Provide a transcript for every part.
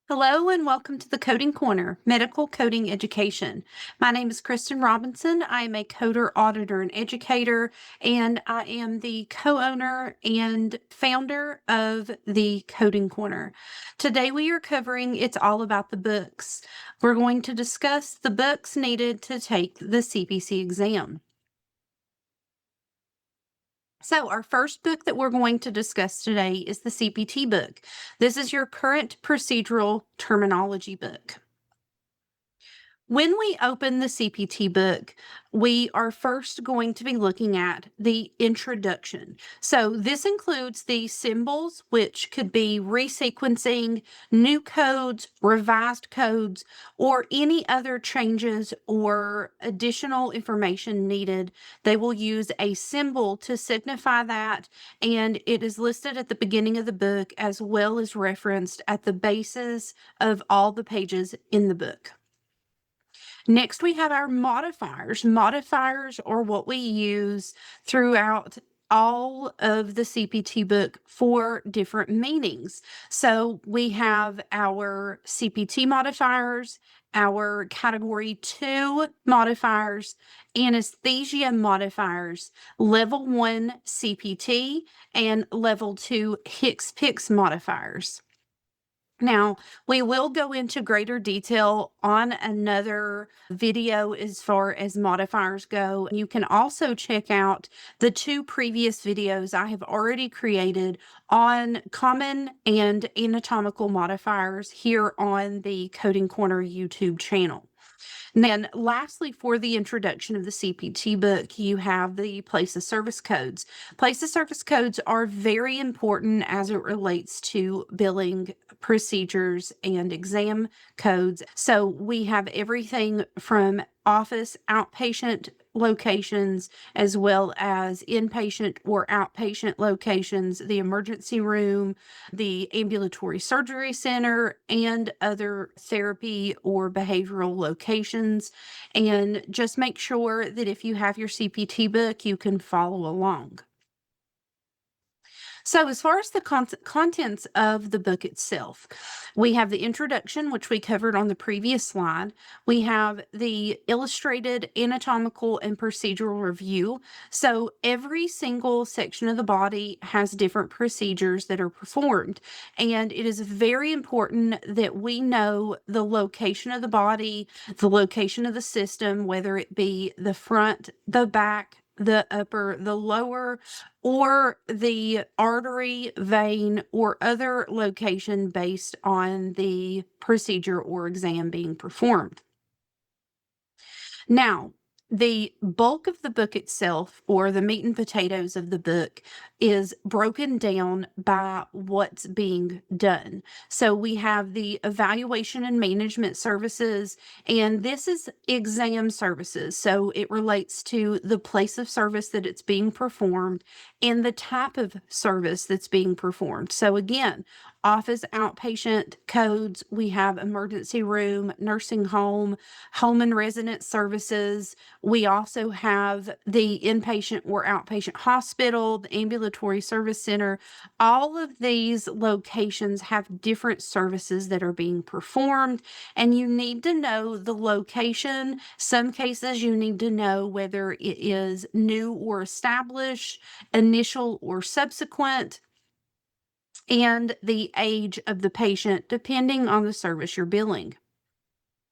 Hello and welcome to the Coding Corner, Medical Coding Education. My name is Kristen Robinson. I am a coder, auditor, and educator, and I am the co-owner and founder of the Coding Corner. Today we are covering It's All About the Books. We're going to discuss the books needed to take the CPC exam. So our first book that we're going to discuss today is the CPT book. This is your current procedural terminology book. When we open the CPT book, we are first going to be looking at the introduction. So this includes the symbols, which could be resequencing, new codes, revised codes, or any other changes or additional information needed. They will use a symbol to signify that, and it is listed at the beginning of the book as well as referenced at the bases of all the pages in the book. Next, we have our modifiers. Modifiers are what we use throughout all of the CPT book for different meanings. So we have our CPT modifiers, our Category 2 modifiers, anesthesia modifiers, Level 1 CPT, and Level 2 HCPCS modifiers. Now, we will go into greater detail on another video as far as modifiers go. You can also check out the two previous videos I have already created on common and anatomical modifiers here on the Coding Corner YouTube channel. And then lastly, for the introduction of the CPT book, you have the place of service codes. Place of service codes are very important as it relates to billing procedures and exam codes. So we have everything from office, outpatient locations, as well as inpatient or outpatient locations, the emergency room, the ambulatory surgery center, and other therapy or behavioral locations. And just make sure that if you have your CPT book, you can follow along. So as far as the contents of the book itself, we have the introduction, which we covered on the previous slide. We have the illustrated anatomical and procedural review. So every single section of the body has different procedures that are performed. And it is very important that we know the location of the body, the location of the system, whether it be the front, the back, the upper, the lower, or the artery, vein, or other location based on the procedure or exam being performed. Now, the bulk of the book itself, or the meat and potatoes of the book, is broken down by what's being done. So we have the evaluation and management services, and this is exam services. So it relates to the place of service that it's being performed and the type of service that's being performed. So again, office outpatient codes, we have emergency room, nursing home, home and residence services. We also have the inpatient or outpatient hospital, the ambulatory service center. All of these locations have different services that are being performed, and you need to know the location. Some cases you need to know whether it is new or established, initial or subsequent, and the age of the patient, depending on the service you're billing.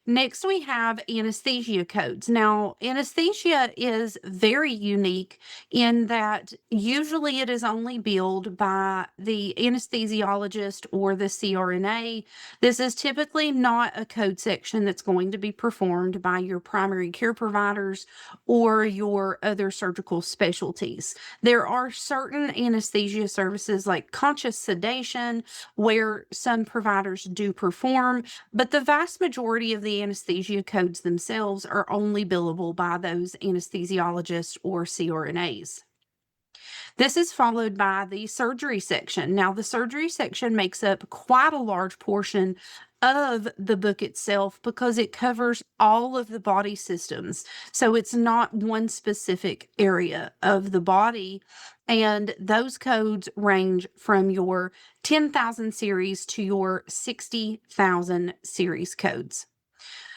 Next, we have anesthesia codes. Now, anesthesia is very unique in that usually it is only billed by the anesthesiologist or the CRNA. This is typically not a code section that's going to be performed by your primary care providers or your other surgical specialties. There are certain anesthesia services like conscious sedation where some providers do perform, but the vast majority of the anesthesia codes themselves are only billable by those anesthesiologists or CRNAs. This is followed by the surgery section. Now, the surgery section makes up quite a large portion of the book itself because it covers all of the body systems. So it's not one specific area of the body. And those codes range from your 10,000 series to your 60,000 series codes.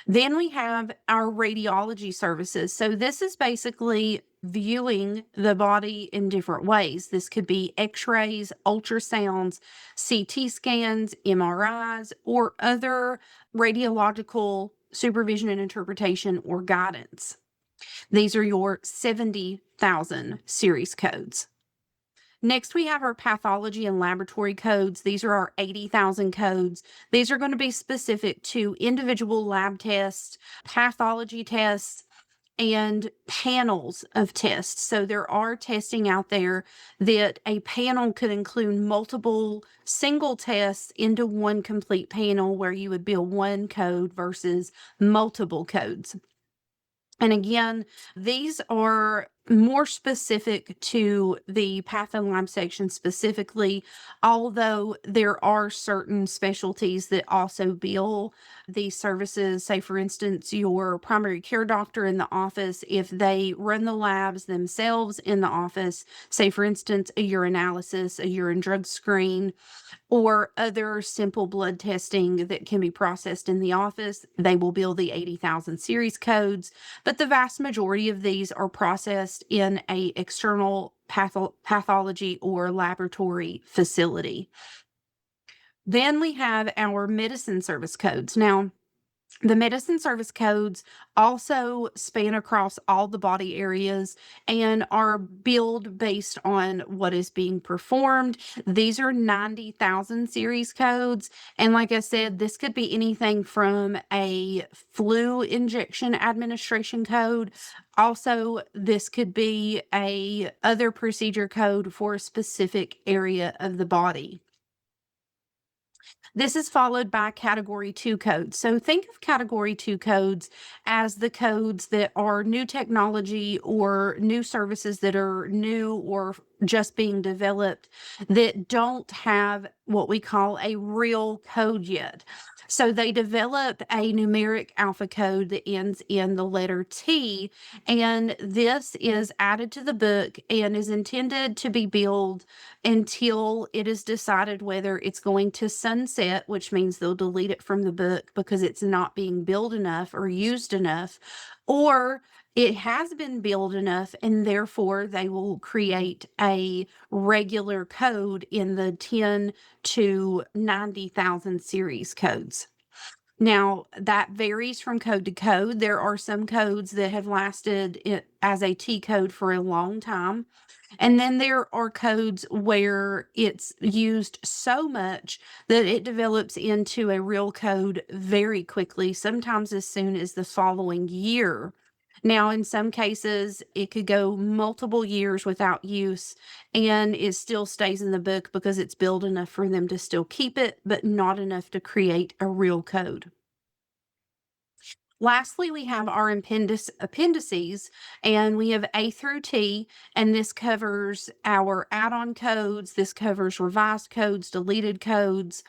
Then we have our radiology services. So this is basically viewing the body in different ways. This could be x-rays, ultrasounds, CT scans, MRIs, or other radiological supervision and interpretation or guidance. These are your 70,000 series codes. Next, we have our pathology and laboratory codes. These are our 80,000 codes. These are going to be specific to individual lab tests, pathology tests, and panels of tests. So there are testing out there that a panel could include multiple single tests into one complete panel where you would build one code versus multiple codes. And again, these are more specific to the path and lab section specifically, although there are certain specialties that also bill these services. Say, for instance, your primary care doctor in the office, if they run the labs themselves in the office, say, for instance, a urinalysis, a urine drug screen, or other simple blood testing that can be processed in the office, they will bill the 80,000 series codes. But the vast majority of these are processed in a external pathology or laboratory facility. Then we have our medicine service codes. Now, the medicine service codes also span across all the body areas and are billed based on what is being performed. These are 90,000 series codes. And like I said, this could be anything from a flu injection administration code. Also, this could be a other procedure code for a specific area of the body. This is followed by Category 2 codes. So think of Category 2 codes as the codes that are new technology or new services that are new or just being developed that don't have what we call a real code yet. So they develop a numeric alpha code that ends in the letter T, and this is added to the book and is intended to be billed until it is decided whether it's going to sunset, which means they'll delete it from the book because it's not being billed enough or used enough, or it has been billed enough and therefore they will create a regular code in the 10 to 90,000 series codes. Now, that varies from code to code. There are some codes that have lasted as a T code for a long time. And then there are codes where it's used so much that it develops into a real code very quickly, sometimes as soon as the following year. Now, in some cases, it could go multiple years without use and it still stays in the book because it's billed enough for them to still keep it, but not enough to create a real code. Lastly, we have our appendices, and we have A through T, and this covers our add-on codes, this covers revised codes, deleted codes,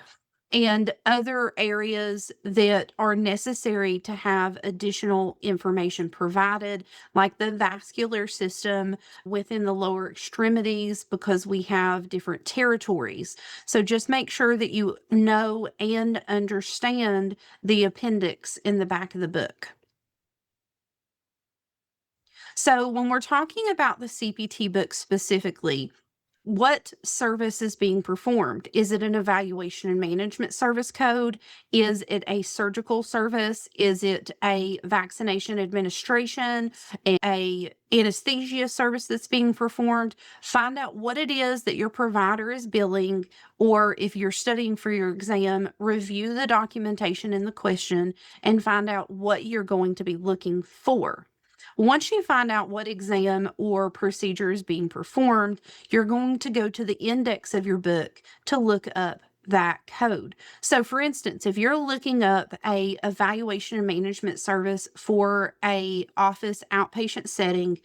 and other areas that are necessary to have additional information provided, like the vascular system within the lower extremities, because we have different territories. So just make sure that you know and understand the appendix in the back of the book. So when we're talking about the CPT book specifically, what service is being performed? Is it an evaluation and management service code? Is it a surgical service? Is it a vaccination administration, a anesthesia service that's being performed? Find out what it is that your provider is billing, or if you're studying for your exam, review the documentation in the question and find out what you're going to be looking for. Once you find out what exam or procedure is being performed, you're going to go to the index of your book to look up that code. So for instance, if you're looking up a evaluation and management service for a office outpatient setting,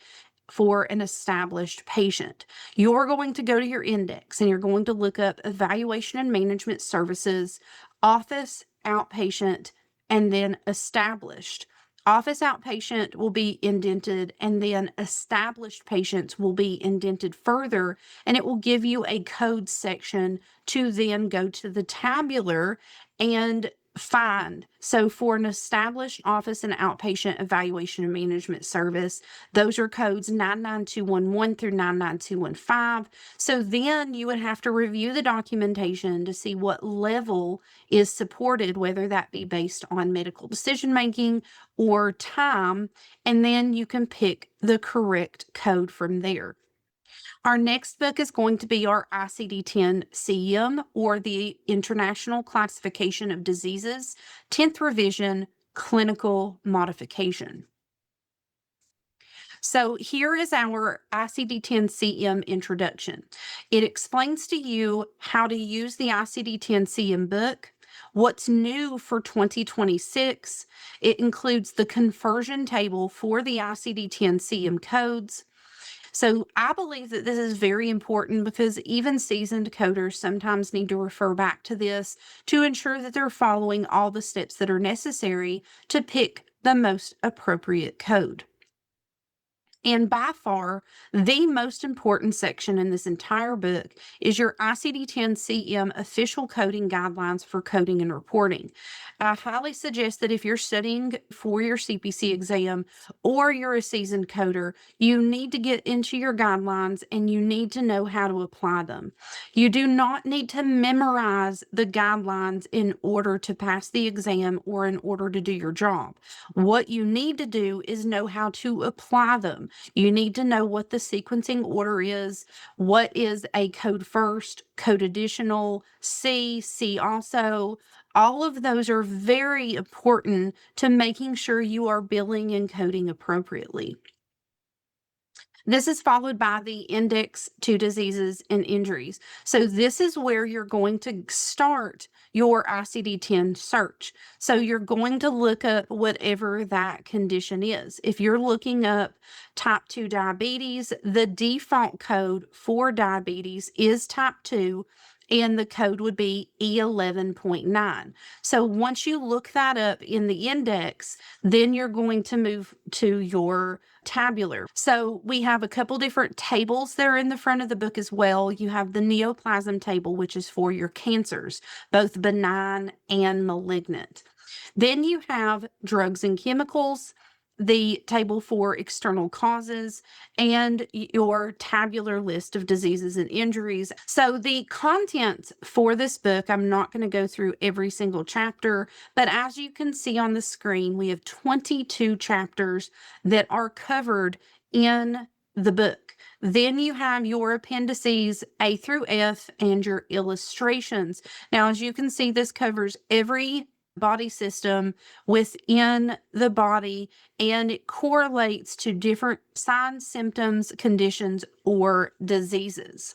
for an established patient. You're going to go to your index and you're going to look up evaluation and management services, office, outpatient, and then established. Office outpatient will be indented, and then established patients will be indented further, and it will give you a code section to then go to the tabular and find. So for an established office and outpatient evaluation and management service, those are codes 99211 through 99215. So then you would have to review the documentation to see what level is supported, whether that be based on medical decision making or time, and then you can pick the correct code from there. Our next book is going to be our ICD-10-CM, or the International Classification of Diseases, 10th revision, clinical modification. So here is our ICD-10-CM introduction. It explains to you how to use the ICD-10-CM book, what's new for 2026. It includes the conversion table for the ICD-10-CM codes. So I believe that this is very important because even seasoned coders sometimes need to refer back to this to ensure that they're following all the steps that are necessary to pick the most appropriate code. And by far, the most important section in this entire book is your ICD-10-CM official coding guidelines for coding and reporting. I highly suggest that if you're studying for your CPC exam or you're a seasoned coder, you need to get into your guidelines and you need to know how to apply them. You do not need to memorize the guidelines in order to pass the exam or in order to do your job. What you need to do is know how to apply them. You need to know what the sequencing order is, what is a code first, code additional, C also. All of those are very important to making sure you are billing and coding appropriately. This is followed by the index to diseases and injuries. So this is where you're going to start your ICD-10 search. So you're going to look up whatever that condition is. If you're looking up type 2 diabetes, the default code for diabetes is type 2, and the code would be E11.9. So once you look that up in the index, then you're going to move to your tabular. So we have a couple different tables there in the front of the book as well. You have the neoplasm table, which is for your cancers, both benign and malignant. Then you have drugs and chemicals, the table for external causes, and your tabular list of diseases and injuries. So the content for this book, I'm not going to go through every single chapter, but as you can see on the screen, we have 22 chapters that are covered in the book. Then you have your appendices A through F and your illustrations. Now, as you can see, this covers every body system within the body, and it correlates to different signs, symptoms, conditions, or diseases.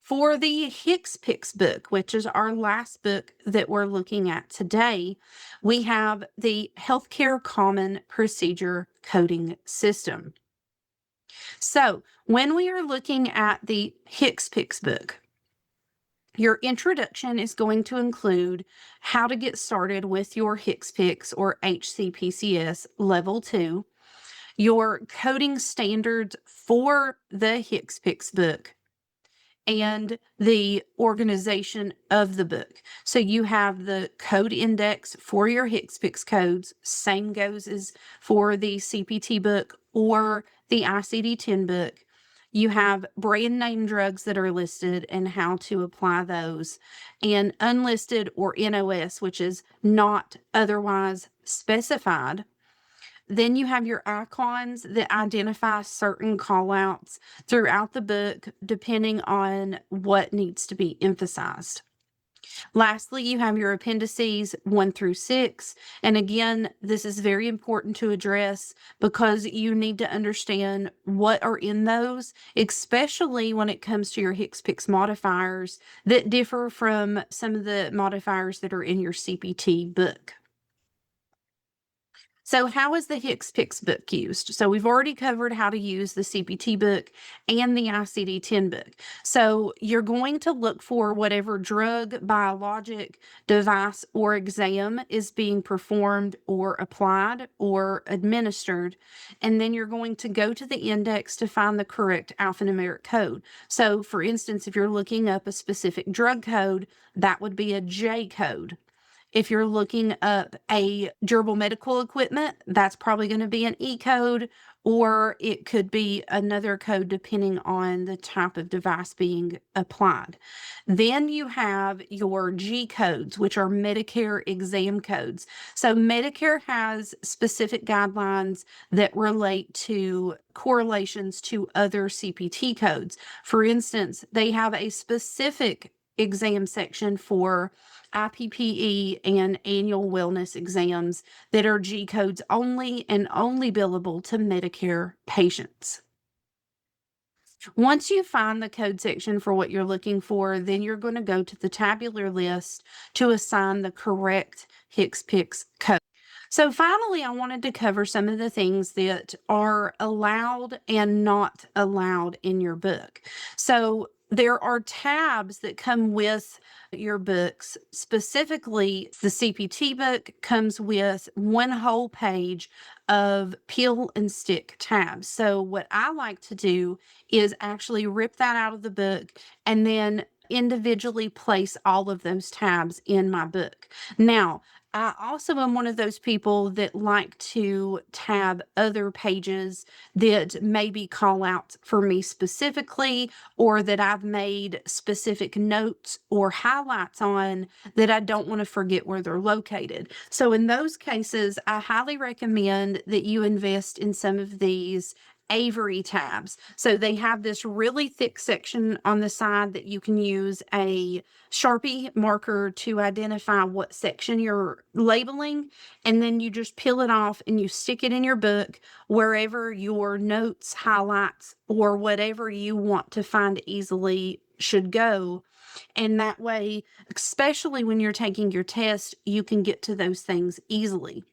For the HCPCS book, which is our last book that we're looking at today, we have the Healthcare Common Procedure Coding System. So when we are looking at the HCPCS book, your introduction is going to include how to get started with your HCPCS or HCPCS Level II, your coding standards for the HCPCS book, and the organization of the book. So you have the code index for your HCPCS codes, same goes as for the CPT book or the ICD-10 book. You have brand name drugs that are listed and how to apply those, and unlisted or NOS, which is not otherwise specified. Then you have your icons that identify certain callouts throughout the book, depending on what needs to be emphasized. Lastly, you have your appendices 1 through 6. And again, this is very important to address because you need to understand what are in those, especially when it comes to your HCPCS modifiers that differ from some of the modifiers that are in your CPT book. So how is the HCPCS book used? So we've already covered how to use the CPT book and the ICD-10 book. So you're going to look for whatever drug, biologic, device, or exam is being performed or applied or administered. And then you're going to go to the index to find the correct alphanumeric code. So for instance, if you're looking up a specific drug code, that would be a J code. If you're looking up a durable medical equipment, that's probably going to be an E code, or it could be another code depending on the type of device being applied. Then you have your G codes, which are Medicare exam codes. So Medicare has specific guidelines that relate to correlations to other CPT codes. For instance, they have a specific exam section for IPPE and annual wellness exams that are G codes only and only billable to Medicare patients. Once you find the code section for what you're looking for, then you're going to go to the tabular list to assign the correct HCPCS code. So finally, I wanted to cover some of the things that are allowed and not allowed in your book. So there are tabs that come with your books. Specifically, the CPT book comes with one whole page of peel and stick tabs. So what I like to do is actually rip that out of the book and then individually place all of those tabs in my book. Now, I also am one of those people that like to tab other pages that maybe call out for me specifically, or that I've made specific notes or highlights on that I don't want to forget where they're located. So in those cases, I highly recommend that you invest in some of these Avery tabs. So they have this really thick section on the side that you can use a Sharpie marker to identify what section you're labeling, and then you just peel it off and you stick it in your book wherever your notes, highlights, or whatever you want to find easily should go. And that way, especially when you're taking your test, you can get to those things easily.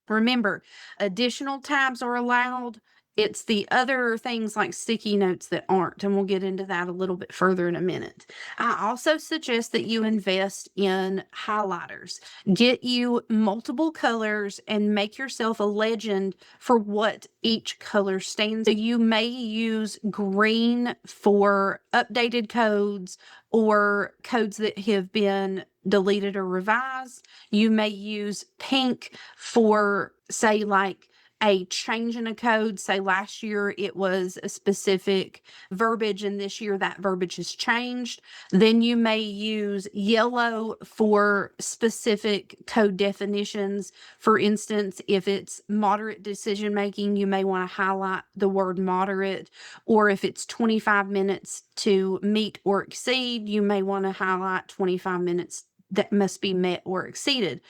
Remember, additional tabs are allowed. It's the other things like sticky notes that aren't, and we'll get into that a little bit further in a minute. I also suggest that you invest in highlighters. Get you multiple colors and make yourself a legend for what each color stands. So you may use green for updated codes or codes that have been deleted or revised. You may use pink for, say, like a change in a code. Say last year it was a specific verbiage and this year that verbiage has changed. Then you may use yellow for specific code definitions. For instance, if it's moderate decision making, you may want to highlight the word moderate, or if it's 25 minutes to meet or exceed, you may want to highlight 25 minutes that must be met or exceeded.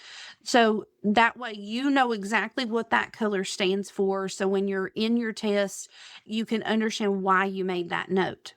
So that way you know exactly what that color stands for. So when you're in your test, you can understand why you made that note.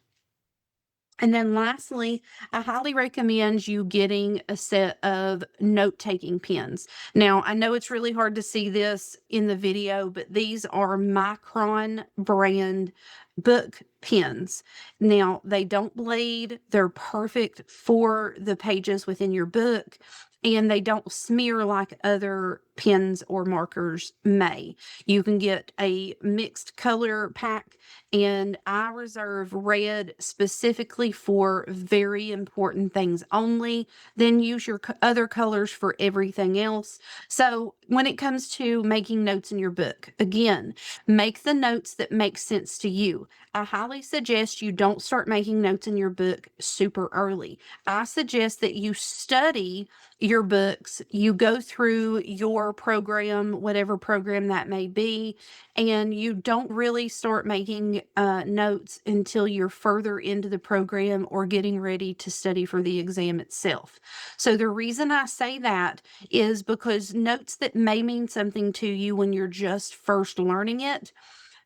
And then lastly, I highly recommend you getting a set of note-taking pens. Now, I know it's really hard to see this in the video, but these are Micron brand book pens. Now, they don't bleed. They're perfect for the pages within your book, and they don't smear like other pens or markers may. You can get a mixed color pack, and I reserve red specifically for very important things only. Then use your other colors for everything else. So when it comes to making notes in your book, again, make the notes that make sense to you. I highly suggest you don't start making notes in your book super early. I suggest that you study your books, you go through your program, whatever program that may be, and you don't really start making notes until you're further into the program or getting ready to study for the exam itself. So the reason I say that is because notes that may mean something to you when you're just first learning it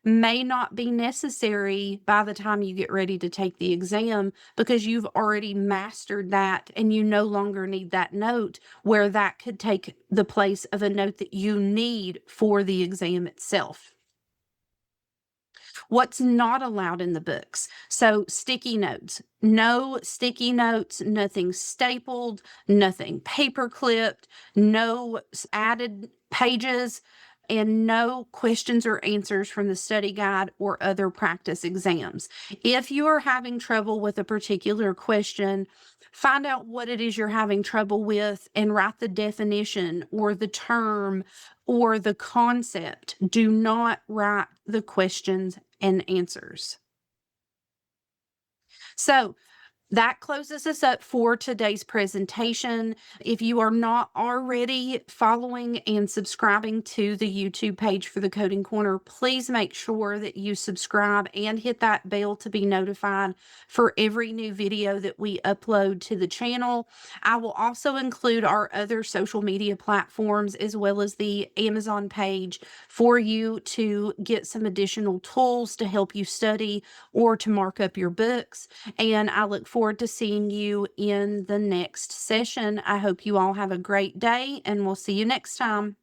may not be necessary by the time you get ready to take the exam because you've already mastered that and you no longer need that note, where that could take the place of a note that you need for the exam itself. What's not allowed in the books? So, sticky notes. No sticky notes, nothing stapled, nothing paper clipped, no added pages, and no questions or answers from the study guide or other practice exams. If you are having trouble with a particular question, find out what it is you're having trouble with and write the definition or the term or the concept. Do not write the questions and answers. So, that closes us up for today's presentation. If you are not already following and subscribing to the YouTube page for the Coding Corner, please make sure that you subscribe and hit that bell to be notified for every new video that we upload to the channel. I will also include our other social media platforms as well as the Amazon page for you to get some additional tools to help you study or to mark up your books. And I look forward to seeing you in the next session. I hope you all have a great day, and we'll see you next time.